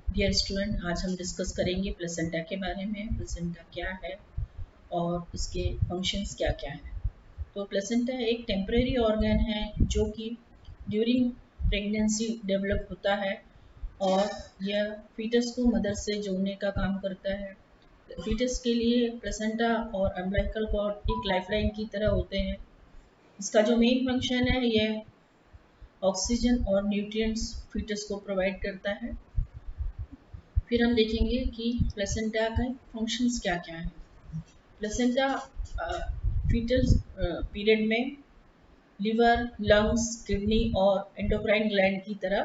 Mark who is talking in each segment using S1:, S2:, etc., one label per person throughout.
S1: Dear student, आज हम discuss करेंगे प्लेसेंटा के बारे में। प्लेसेंटा क्या है और इसके फंक्शंस क्या क्या हैं। तो प्लेसेंटा एक टेम्परेरी ऑर्गन है जो कि ड्यूरिंग प्रेगनेंसी डेवलप होता है और यह फीटस को मदर से जोड़ने का काम करता है। फीटस के लिए प्लेसेंटा और अम्बिलिकल कॉर्ड एक लाइफलाइन की तरह होते हैं। इसका जो मेन फंक्शन है यह ऑक्सीजन और न्यूट्रिएंट्स फीटस को प्रोवाइड करता है। फिर हम देखेंगे कि प्लेसेंटा के फंक्शंस क्या क्या हैं। प्लेसेंटा फीटल पीरियड में लिवर, लंग्स, किडनी और एंडोक्राइन ग्लैंड की तरह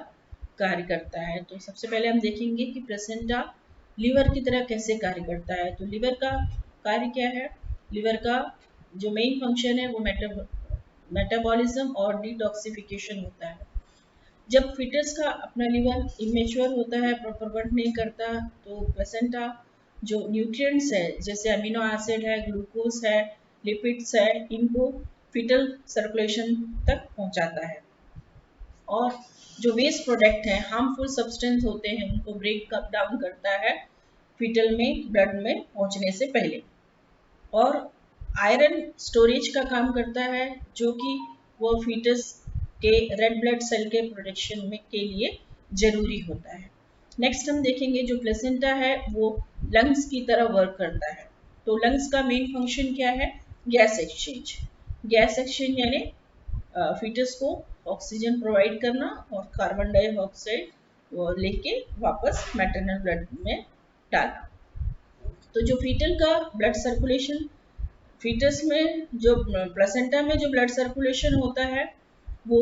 S1: कार्य करता है। तो सबसे पहले हम देखेंगे कि प्लेसेंटा लिवर की तरह कैसे कार्य करता है। तो लिवर का कार्य क्या है? लिवर का जो मेन फंक्शन है वो मेटाबॉलिज्म और डिटॉक्सिफिकेशन होता है। जब फीटस का अपना लिवर इमेच्योर होता है, प्रॉपर वर्क नहीं करता, तो प्लेसेंटा जो न्यूट्रिएंट्स है जैसे अमीनो एसिड है, ग्लूकोज है, लिपिड्स है, इनको फीटल सर्कुलेशन तक पहुंचाता है और जो वेस्ट प्रोडक्ट है, हार्मफुल सब्सटेंस होते हैं, उनको ब्रेक डाउन करता है फीटल में ब्लड में पहुंचने से पहले। और आयरन स्टोरेज का काम करता है जो कि वो फीटस के रेड ब्लड सेल के प्रोडक्शन में के लिए जरूरी होता है। नेक्स्ट हम देखेंगे जो प्लेसेंटा है वो लंग्स की तरह वर्क करता है। तो लंग्स का मेन फंक्शन क्या है? Gas exchange. गैस एक्सचेंज यानी फीटस को ऑक्सीजन प्रोवाइड करना और कार्बन डाइऑक्साइड लेके वापस मैटरनल ब्लड में डालना। तो जो फीटल का ब्लड सर्कुलेशन, फीटस में जो प्लेसेंटा में जो ब्लड सर्कुलेशन होता है वो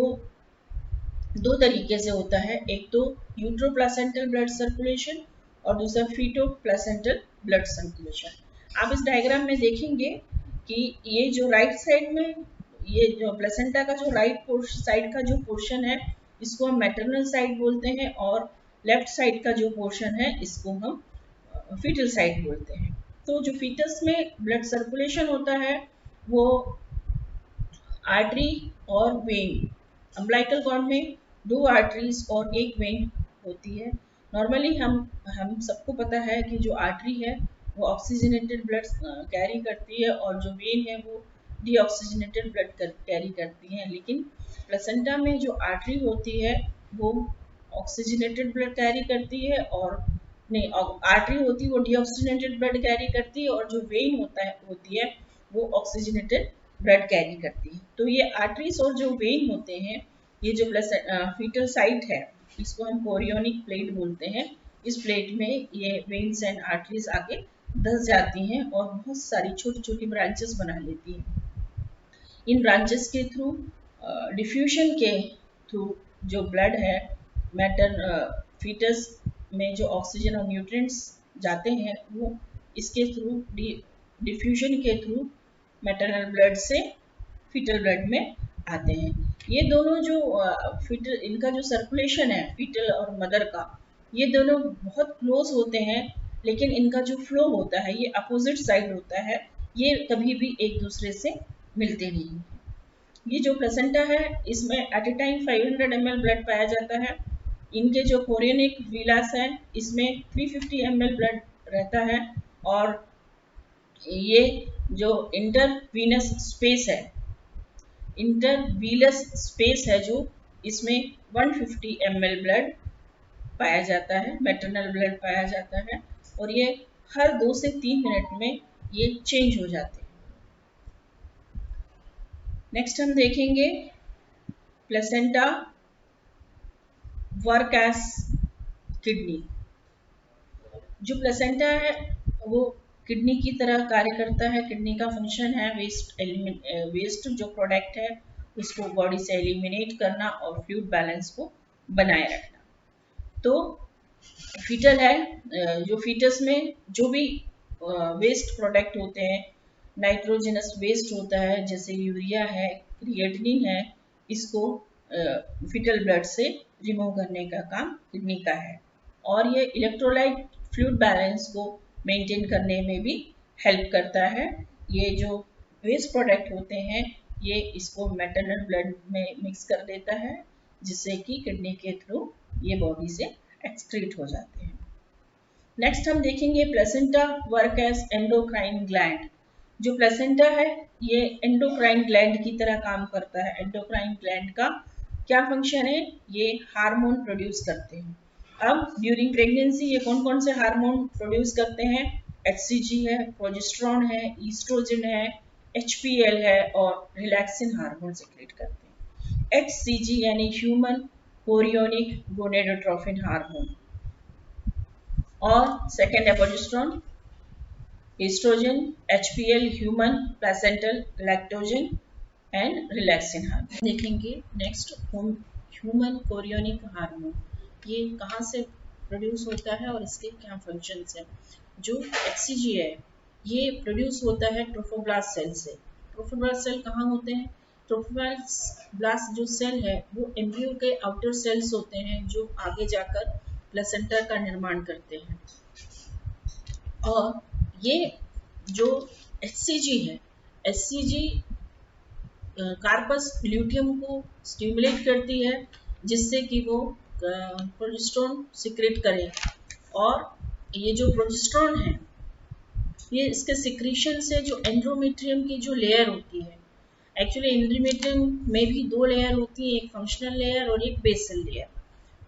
S1: दो तरीके से होता है। एक तो यूट्रोप्लासेंटल ब्लड सर्कुलेशन और दूसरा फीटो प्लेसेंटल ब्लड सर्कुलेशन। आप इस डायग्राम में देखेंगे कि ये जो राइट साइड में ये जो प्लेसेंटा का जो राइट साइड का जो पोर्शन है इसको हम मैटरनल साइड बोलते हैं और लेफ्ट साइड का जो पोर्शन है इसको हम फीटल साइड बोलते हैं। तो जो फीटस में ब्लड सर्कुलेशन होता है वो आर्टरी और वेन, अम्बिलिकल कॉर्ड में दो आर्टरीज और एक वेन होती है। नॉर्मली हम सबको पता है कि जो आर्टरी है वो ऑक्सीजनेटेड ब्लड कैरी करती है और जो वेन है वो डीऑक्सीजनेटेड ब्लड कैरी करती है। लेकिन प्लेसेंटा में जो आर्टरी होती है वो ऑक्सीजनेटेड ब्लड कैरी करती है और नहीं, आर्टरी होती है वो डीऑक्सीजनेटेड ब्लड कैरी करती है और जो वेन होती है वो ऑक्सीजनेटेड ब्लड कैरी करती है। तो ये आर्टरीज और जो वेन होते हैं, ये जो फीटल साइट है इसको हम कोरियोनिक प्लेट बोलते हैं। इस प्लेट में ये वेन्स एंड आर्टरीज आगे धस जाती हैं और बहुत सारी छोटी छोटी ब्रांचेस बना लेती हैं। इन ब्रांचेस के थ्रू डिफ्यूजन के थ्रू जो ब्लड है मैटर फीटस में जो ऑक्सीजन और न्यूट्रिएंट्स जाते हैं वो इसके थ्रू डिफ्यूजन के थ्रू मैटरनल ब्लड से फीटल ब्लड में आते हैं। ये दोनों जो फीटल इनका जो सर्कुलेशन है फीटल और मदर का, ये दोनों बहुत क्लोज होते हैं, लेकिन इनका जो फ्लो होता है ये अपोजिट साइड होता है। ये कभी भी एक दूसरे से मिलते नहीं। ये जो प्लेसेंटा है इसमें at a time 500 ml blood पाया जाता है। इनके जो कोरियोनिक विलास है इसमें 350 ml ब्लड रहता है और ये जो इंटरवीनस स्पेस है, इंटरवीलस स्पेस है जो इसमें 150 ml ब्लड पाया जाता है, मैटरनल ब्लड पाया जाता है और ये हर 2 से 3 मिनट में ये चेंज हो जाते हैं। नेक्स्ट हम देखेंगे प्लेसेंटा वर्क एज किडनी। जो प्लेसेंटा है वो किडनी की तरह कार्य करता है। किडनी का फंक्शन है वेस्ट जो प्रोडक्ट है उसको बॉडी से एलिमिनेट करना और फ्लूइड बैलेंस को बनाए रखना। तो फीटल है, जो फीटस में जो भी वेस्ट प्रोडक्ट होते हैं, नाइट्रोजनस वेस्ट होता है जैसे यूरिया है, क्रिएटिनिन है, इसको फीटल ब्लड से रिमूव करने का काम किडनी का है और ये इलेक्ट्रोलाइट फ्लूइड बैलेंस को मेंटेन करने में भी हेल्प करता है। ये जो वेस्ट प्रोडक्ट होते हैं ये इसको मैटरनल ब्लड में मिक्स कर देता है जिससे कि किडनी के थ्रू ये बॉडी से एक्सक्रीट हो जाते हैं। नेक्स्ट हम देखेंगे placenta work as endocrine gland. जो प्लेसेंटा है ये एंडोक्राइन ग्लैंड की तरह काम करता है। एंडोक्राइन ग्लैंड का क्या फंक्शन है, ये हार्मोन प्रोड्यूस करते हैं। अब ड्यूरिंग प्रेगनेंसी ये कौन कौन से हार्मोन प्रोड्यूस करते हैं, HCG है, प्रोजेस्टेरोन है, ईस्ट्रोजन है, HPL है और रिलैक्सिन हार्मोन सिक्रेट करते हैं। HCG यानी ह्यूमन कोरियोनिक गोनेडोट्रोफिन हार्मोन, और सेकेंड है progesterone, oestrogen, HPL human placental lactogen and relaxin hormone. देखेंगे नेक्स्ट ह्यूमन कोरियोनिक हार्मोन, ये कहाँ से प्रोड्यूस होता है और इसके क्या फंक्शंस हैं। जो HCG है ये प्रोड्यूस होता है ट्रोफोब्लास्ट सेल से। ट्रोफोब्लास्ट सेल कहाँ होते हैं, ट्रोफोब्लास्ट जो सेल है वो एम्ब्रियो के आउटर सेल्स होते हैं जो आगे जाकर प्लेसेंटा का निर्माण करते हैं। और ये जो HCG है, HCG कार्पस ल्यूटियम को स्टिमुलेट करती है जिससे कि वो प्रोजेस्टेरोन सिक्रेट करे। और ये जो प्रोजेस्टेरोन है ये इसके सिक्रीशन से जो एंडोमेट्रियम की जो लेयर होती है, एक्चुअली एंडोमेट्रियम में भी दो लेयर होती है, एक फंक्शनल लेयर और एक बेसल लेयर।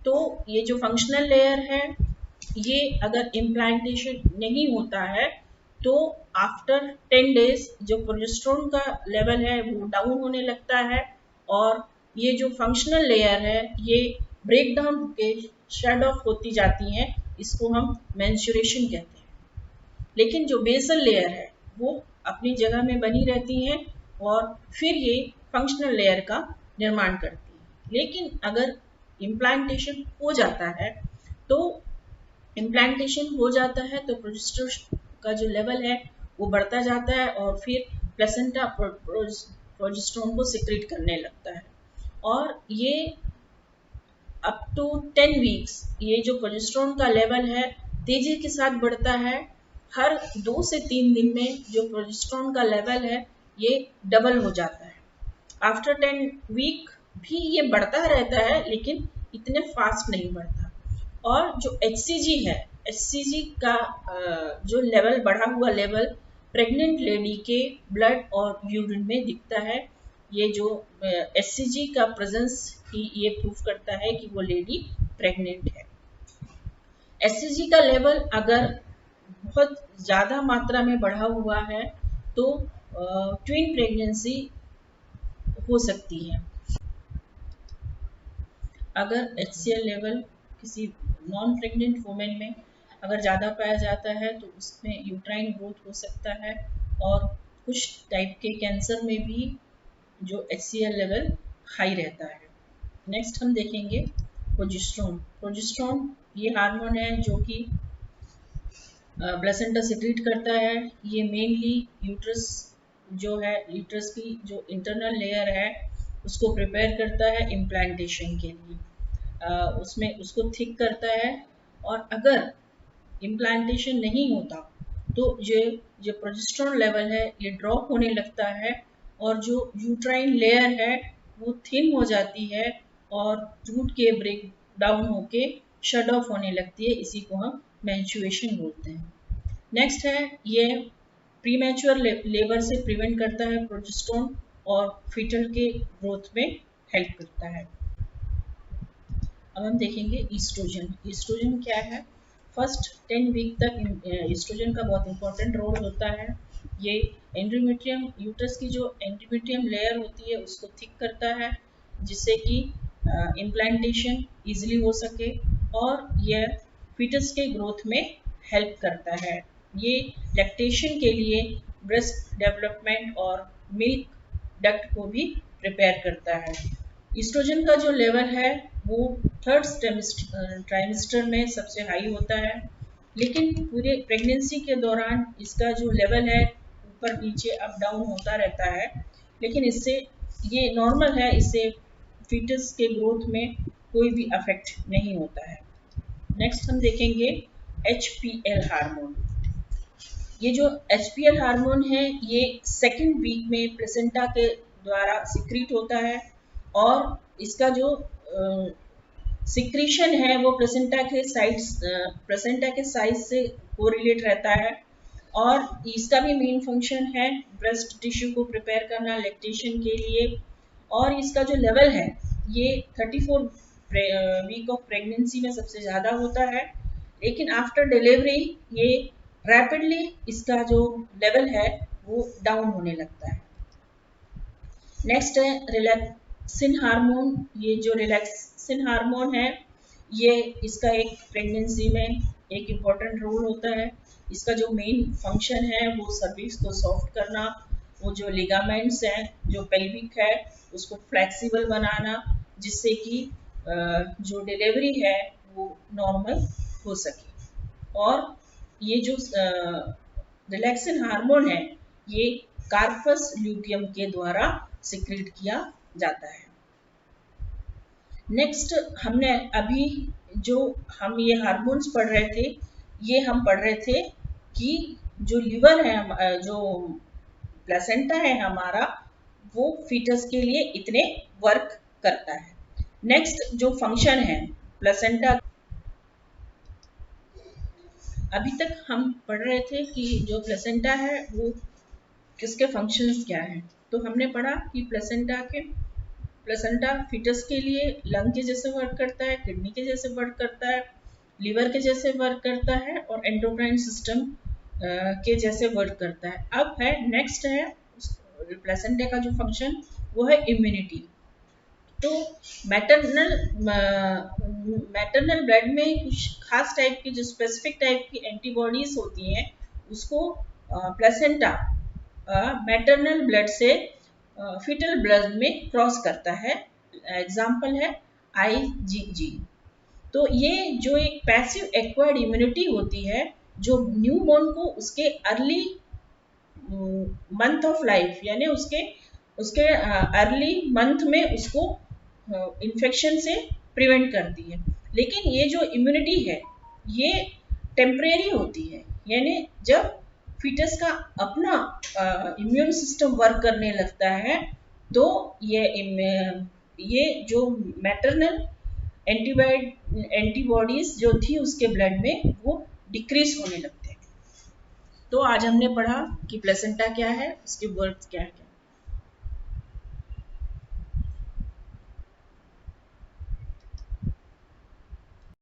S1: तो ये जो फंक्शनल लेयर है ये अगर इम्प्लांटेशन नहीं होता है तो आफ्टर 10 डेज जो प्रोजेस्टेरोन का लेवल है वो डाउन होने लगता है और ये जो फंक्शनल लेयर है ये ब्रेक डाउन होके शेड ऑफ होती जाती हैं, इसको हम मेंस्ट्रुएशन कहते हैं। लेकिन जो बेसल लेयर है वो अपनी जगह में बनी रहती हैं और फिर ये फंक्शनल लेयर का निर्माण करती है। लेकिन अगर इम्प्लांटेशन हो जाता है तो प्रोजेस्टेरोन का जो लेवल है वो बढ़ता जाता है और फिर प्लेसेंटा प्रोजेस्टेरोन को सिक्रेट करने लगता है। और ये अप टू 10 वीक्स ये जो प्रोजेस्टेरोन का लेवल है तेजी के साथ बढ़ता है। हर 2 से 3 दिन में जो प्रोजेस्टेरोन का लेवल है ये डबल हो जाता है। आफ्टर 10 वीक भी ये बढ़ता रहता है लेकिन इतने फास्ट नहीं बढ़ता। और जो HCG है, HCG का जो लेवल बढ़ा हुआ लेवल प्रेग्नेंट लेडी के ब्लड और यूरिन में दिखता है। ये जो HCG का प्रेजेंस ही ये प्रूफ करता है कि वो लेडी प्रेग्नेंट है। HCG का लेवल अगर बहुत ज़्यादा मात्रा में बढ़ा हुआ है तो ट्विन प्रेगनेंसी हो सकती है। अगर HCL लेवल किसी नॉन प्रेग्नेंट वुमेन में अगर ज़्यादा पाया जाता है तो उसमें यूट्राइन ग्रोथ हो सकता है और कुछ टाइप के कैंसर में भी जो HCL लेवल हाई रहता है। नेक्स्ट हम देखेंगे प्रोजेस्टेरोन। प्रोजेस्टेरोन ये हार्मोन है जो कि प्लेसेंटा सिक्रीट करता है। ये मेनली यूट्रस जो है, यूट्रस की जो इंटरनल लेयर है उसको प्रिपेयर करता है इम्प्लांटेशन के लिए। उसमें उसको थिक करता है और अगर इम्प्लांटेशन नहीं होता तो जो प्रोजेस्टेरोन लेवल है ये ड्रॉप होने लगता है और जो यूट्राइन लेयर है वो थिन हो जाती है और रूट के ब्रेक डाउन होके शट ऑफ होने लगती है। इसी को हम मेंस्ट्रुएशन बोलते हैं। नेक्स्ट है ये प्रीमैच्योर लेबर से प्रिवेंट करता है प्रोजेस्टेरोन और फीटल के ग्रोथ में हेल्प करता है। अब हम देखेंगे ईस्ट्रोजन। ईस्ट्रोजन क्या है, फर्स्ट 10 वीक तक ईस्ट्रोजन का बहुत इंपॉर्टेंट रोल होता है। ये एंडोमेट्रियम, यूट्रस की जो एंडोमेट्रियम लेयर होती है उसको थिक करता है जिससे कि इम्प्लांटेशन इजीली हो सके और यह फीटस के ग्रोथ में हेल्प करता है। ये लैक्टेशन के लिए ब्रेस्ट डेवलपमेंट और मिल्क डक्ट को भी प्रिपेयर करता है। ईस्ट्रोजन का जो लेवल है वो थर्ड ट्राइमेस्टर में सबसे हाई होता है, लेकिन पूरे प्रेगनेंसी के दौरान इसका जो लेवल है ऊपर नीचे अप डाउन होता रहता है, लेकिन इससे ये नॉर्मल है, इससे फीटस के ग्रोथ में कोई भी अफेक्ट नहीं होता है। नेक्स्ट हम देखेंगे HPL हार्मोन। ये जो HPL हार्मोन है ये सेकेंड वीक में प्लेसेंटा के द्वारा सिक्रीट होता है और इसका जो सिक्रीशन है वो प्लेसेंटा के साइज से कोरिलेट रहता है, और इसका भी मेन फंक्शन है ब्रेस्ट टिश्यू को प्रिपेयर करना लैक्टेशन के लिए। और इसका जो लेवल है ये 34 वीक ऑफ प्रेगनेंसी में सबसे ज़्यादा होता है, लेकिन आफ्टर डिलीवरी ये रैपिडली इसका जो लेवल है वो डाउन होने लगता है। नेक्स्ट है रिलैक्सिन हार्मोन। ये जो रिलैक्सिन हार्मोन है ये इसका एक प्रेगनेंसी में एक इम्पॉर्टेंट रोल होता है। इसका जो मेन फंक्शन है वो सर्विक्स को सॉफ्ट करना, वो जो लिगामेंट्स हैं जो पेल्विक है उसको फ्लेक्सिबल बनाना, जिससे कि जो डिलीवरी है वो नॉर्मल हो सके। और ये जो रिलैक्सिन हार्मोन है ये कार्पस ल्यूटियम के द्वारा सिक्रेट किया जाता है। नेक्स्ट हमने अभी जो हम ये हार्मोन्स पढ़ रहे थे, ये हम पढ़ रहे थे कि जो लिवर है, जो प्लेसेंटा है हमारा, वो फीटस के लिए इतने वर्क करता है। नेक्स्ट जो फंक्शन है प्लेसेंटा, अभी तक हम पढ़ रहे थे कि जो प्लेसेंटा है वो किसके फंक्शंस क्या हैं। तो हमने पढ़ा कि प्लेसेंटा फीटस के लिए लंग के जैसे वर्क करता है, किडनी के जैसे वर्क करता है, लिवर के जैसे वर्क करता है, और एंडोक्राइन सिस्टम के जैसे वर्क करता है। अब है नेक्स्ट है प्लेसेंटा का जो फंक्शन वो है इम्यूनिटी। तो मैटरनल ब्लड में कुछ खास टाइप की जो स्पेसिफिक टाइप की एंटीबॉडीज होती हैं उसको प्लेसेंटा मैटरनल ब्लड से फीटल ब्लड में क्रॉस करता है। एग्जाम्पल है IgG। तो ये जो एक पैसिव एक्वायर्ड इम्यूनिटी होती है जो न्यूबॉर्न को उसके अर्ली मंथ ऑफ लाइफ यानी उसके अर्ली मंथ में उसको इन्फेक्शन से प्रिवेंट करती है। लेकिन ये जो इम्यूनिटी है ये टेम्परेरी होती है, यानी जब फीटस का अपना इम्यून सिस्टम वर्क करने लगता है तो ये जो मैटरनल एंटीबॉडीज जो थी उसके ब्लड में वो डिक्रीज होने लगते हैं। तो आज हमने पढ़ा कि प्लेसेंटा क्या है, उसके वर्क क्या है।